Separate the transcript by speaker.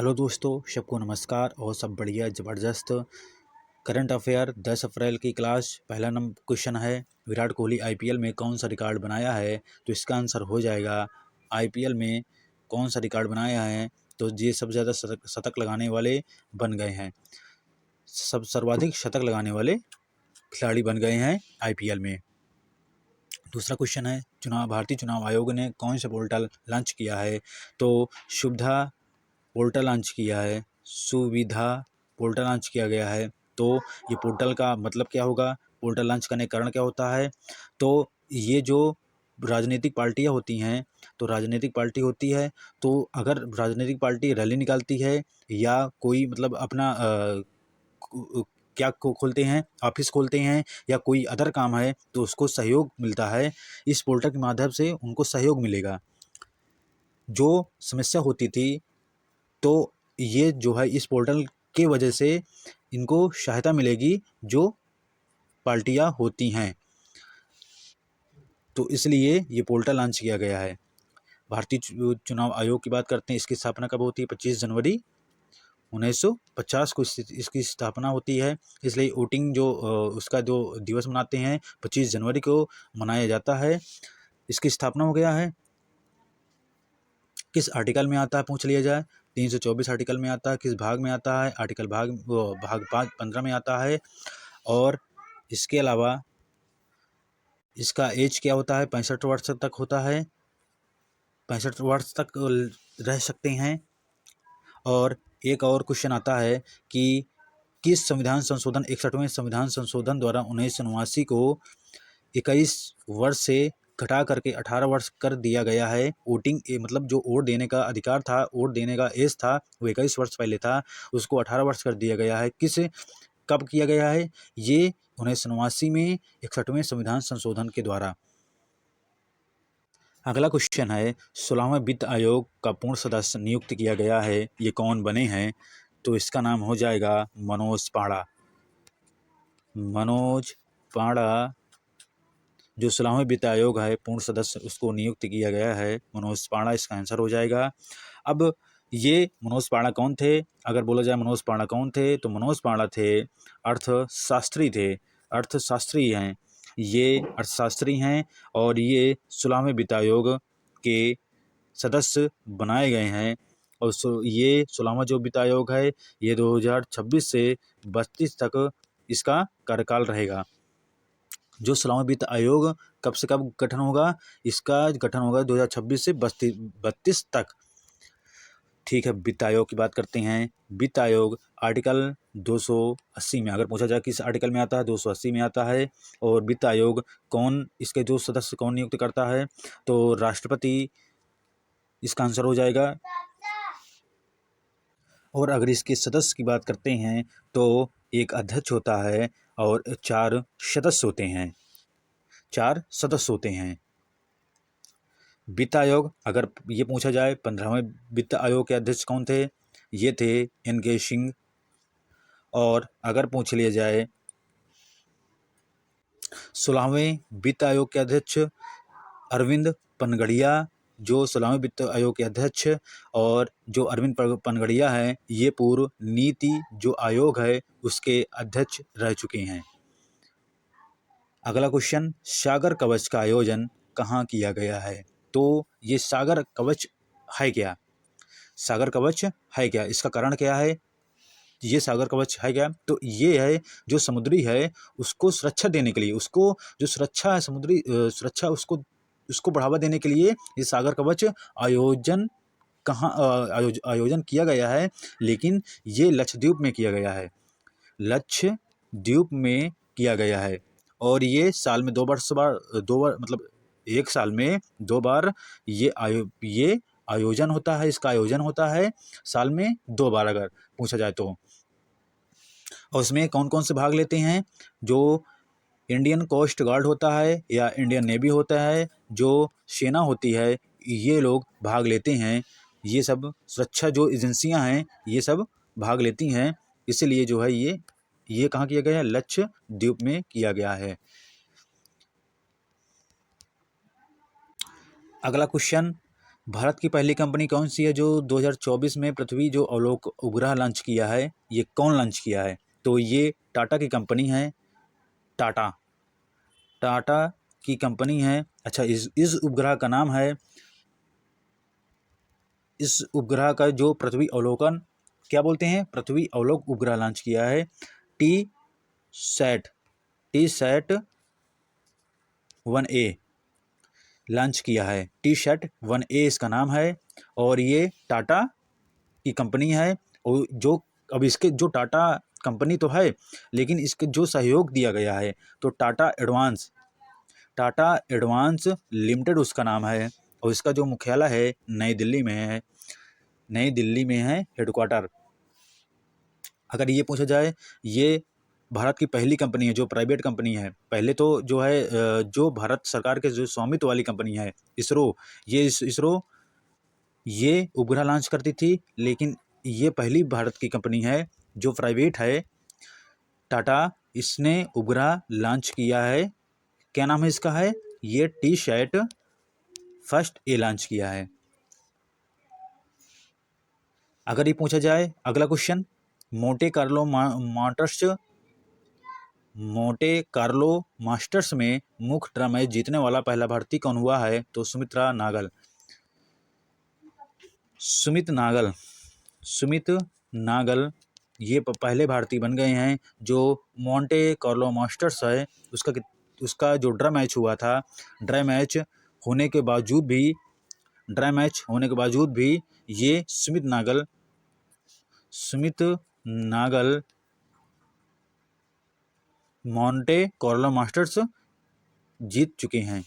Speaker 1: Hello दोस्तों, सबको नमस्कार और सब बढ़िया ज़बरदस्त। करंट अफेयर 10 अप्रैल की क्लास। पहला नंबर क्वेश्चन है, विराट कोहली आईपीएल में कौन सा रिकॉर्ड बनाया है? तो इसका आंसर हो जाएगा आईपीएल में कौन सा रिकॉर्ड बनाया है। तो ये सबसे ज़्यादा शतक लगाने वाले बन गए हैं, सब सर्वाधिक शतक लगाने वाले खिलाड़ी बन गए हैं आईपीएल में। दूसरा क्वेश्चन है, भारतीय चुनाव आयोग ने कौन सा पोर्टल लॉन्च किया है? तो सुविधा पोर्टल लॉन्च किया है, सुविधा पोर्टल लॉन्च किया गया है। तो ये पोर्टल का मतलब क्या होगा, पोर्टल लॉन्च करने का कारण क्या होता है? तो ये जो राजनीतिक पार्टियां होती हैं, तो राजनीतिक पार्टी होती है, तो अगर राजनीतिक पार्टी रैली निकालती है या कोई मतलब अपना क्या खोलते हैं, ऑफिस खोलते हैं या कोई अदर काम है, तो उसको सहयोग मिलता है। इस पोर्टल के माध्यम से उनको सहयोग मिलेगा। जो समस्या होती थी, तो ये जो है इस पोर्टल के वजह से इनको सहायता मिलेगी जो पार्टियां होती हैं। तो इसलिए ये पोर्टल लॉन्च किया गया है। भारतीय चुनाव आयोग की बात करते हैं, इसकी स्थापना कब होती है? 25 जनवरी 1950 को इसकी स्थापना होती है। इसलिए वोटिंग जो उसका जो दिवस मनाते हैं 25 जनवरी को मनाया जाता है। इसकी स्थापना हो गया है। किस आर्टिकल में आता है पूछ लिया जाए? 324 आर्टिकल में आता है। किस भाग में आता है? आर्टिकल भाग 15 में आता है। और इसके अलावा इसका एज क्या होता है? 65 वर्ष तक होता है, 65 वर्ष तक रह सकते हैं। और एक और क्वेश्चन आता है कि किस संविधान संशोधन 61वें संविधान संशोधन द्वारा 1989 को 21 वर्ष से घटा करके 18 वर्ष कर दिया गया है? वोटिंग मतलब जो वोट देने का अधिकार था, वोट देने का एज था, वो 21 वर्ष पहले था, उसको 18 वर्ष कर दिया गया है। कब किया गया है? ये 1989 में 61वें संविधान संशोधन के द्वारा। अगला क्वेश्चन है, 16वें वित्त आयोग का पूर्ण सदस्य नियुक्त किया गया है, ये कौन बने हैं? तो इसका नाम हो जाएगा मनोज पांडा। मनोज पांडा जो 16वें वित्त आयोग है पूर्ण सदस्य, उसको नियुक्त किया गया है, मनोज पांडा इसका आंसर हो जाएगा। अब ये मनोज पांडा कौन थे? अगर बोला जाए मनोज पांडा कौन थे, तो मनोज पांडा थे अर्थशास्त्री थे, अर्थशास्त्री हैं ये, अर्थशास्त्री हैं। और ये 16वें वित्त आयोग के सदस्य बनाए गए हैं। और ये 16वां जो वित्त आयोग है, ये 2026 से 32 तक इसका कार्यकाल रहेगा। जो 16वां वित्त आयोग कब से कब गठन होगा? इसका गठन होगा 2026 से 32 तक। ठीक है, वित्त आयोग की बात करते हैं। वित्त आयोग आर्टिकल 280 में, अगर पूछा जाए किस आर्टिकल में आता है, 280 में आता है। और वित्त आयोग कौन, इसके जो सदस्य कौन नियुक्त करता है? तो राष्ट्रपति इसका आंसर हो जाएगा। और अगर इसके सदस्य की बात करते हैं, तो एक अध्यक्ष होता है और 4 सदस्य होते हैं, 4 सदस्य होते हैं। वित्त आयोग, अगर ये पूछा जाए 15वें वित्त आयोग के अध्यक्ष कौन थे? ये थे एन.के. सिंह। और अगर पूछ लिया जाए 16वें वित्त आयोग के अध्यक्ष अरविंद पनगड़िया, जो 16वें वित्त आयोग के अध्यक्ष और जो अरविंद पनगड़िया हैं, ये पूर्व नीति जो आयोग है उसके अध्यक्ष रह चुके हैं। अगला क्वेश्चन, सागर कवच का आयोजन कहाँ किया गया है? तो ये सागर कवच है क्या? सागर कवच है क्या, इसका कारण क्या है? ये सागर कवच है क्या? तो ये है जो समुद्री है उसको सुरक्षा देने के लिए, उसको जो सुरक्षा है समुद्री सुरक्षा, उसको बढ़ावा देने के लिए ये सागर कवच आयोजन आयोजन किया गया है। लेकिन ये लक्षद्वीप में किया गया है, लक्षद्वीप में किया गया है। और ये साल में 2 बार मतलब एक साल में 2 बार ये आयोजन होता है, इसका आयोजन होता है साल में 2 बार अगर पूछा जाए तो। और उसमें कौन कौन से भाग लेते हैं? जो इंडियन कोस्ट गार्ड होता है या इंडियन नेवी होता है, जो सेना होती है, ये लोग भाग लेते हैं। ये सब सुरक्षा जो एजेंसियां हैं ये सब भाग लेती हैं। इसीलिए जो है ये कहाँ किया गया है? लक्षद्वीप में किया गया है। अगला क्वेश्चन, भारत की पहली कंपनी कौन सी है जो 2024 में पृथ्वी जो अवलोक उपग्रह लॉन्च किया है, ये कौन लॉन्च किया है? तो ये टाटा की कंपनी है। टाटा टाटा की कंपनी है। अच्छा, इस उपग्रह का नाम है, इस उपग्रह का जो पृथ्वी अवलोकन क्या बोलते हैं, पृथ्वी अवलोक उपग्रह लॉन्च किया है, T sat T sat 1A launch किया है। टी सैट 1A इसका नाम है और ये टाटा की कंपनी है। और जो अब इसके जो टाटा कंपनी तो है, लेकिन इसके जो सहयोग दिया गया है तो टाटा एडवांस लिमिटेड उसका नाम है। और इसका जो मुख्यालय है नई दिल्ली में है, नई दिल्ली में है हेडक्वार्टर। अगर ये पूछा जाए, ये भारत की पहली कंपनी है जो प्राइवेट कंपनी है। पहले तो जो है जो भारत सरकार के जो स्वामित्व वाली कंपनी है इसरो, इसरो ये उपग्रह लॉन्च करती थी, लेकिन ये पहली भारत की कंपनी है जो प्राइवेट है। टाटा इसने उपग्रह लॉन्च किया है। क्या नाम है इसका है? ये T set first A launch किया है। अगर ये पूछा जाए अगला क्वेश्चन, मोंटे कार्लो मास्टर्स में मुख्य ड्रा मैच जीतने वाला पहला भारतीय कौन हुआ है? तो सुमित नागल ये पहले भारतीय बन गए हैं। जो मोंटे कार्लो मास्टर्स है उसका जो ड्रा मैच हुआ था, ड्रा मैच होने के बावजूद भी ये Sumit Nagal Monte Carlo Masters जीत चुके हैं।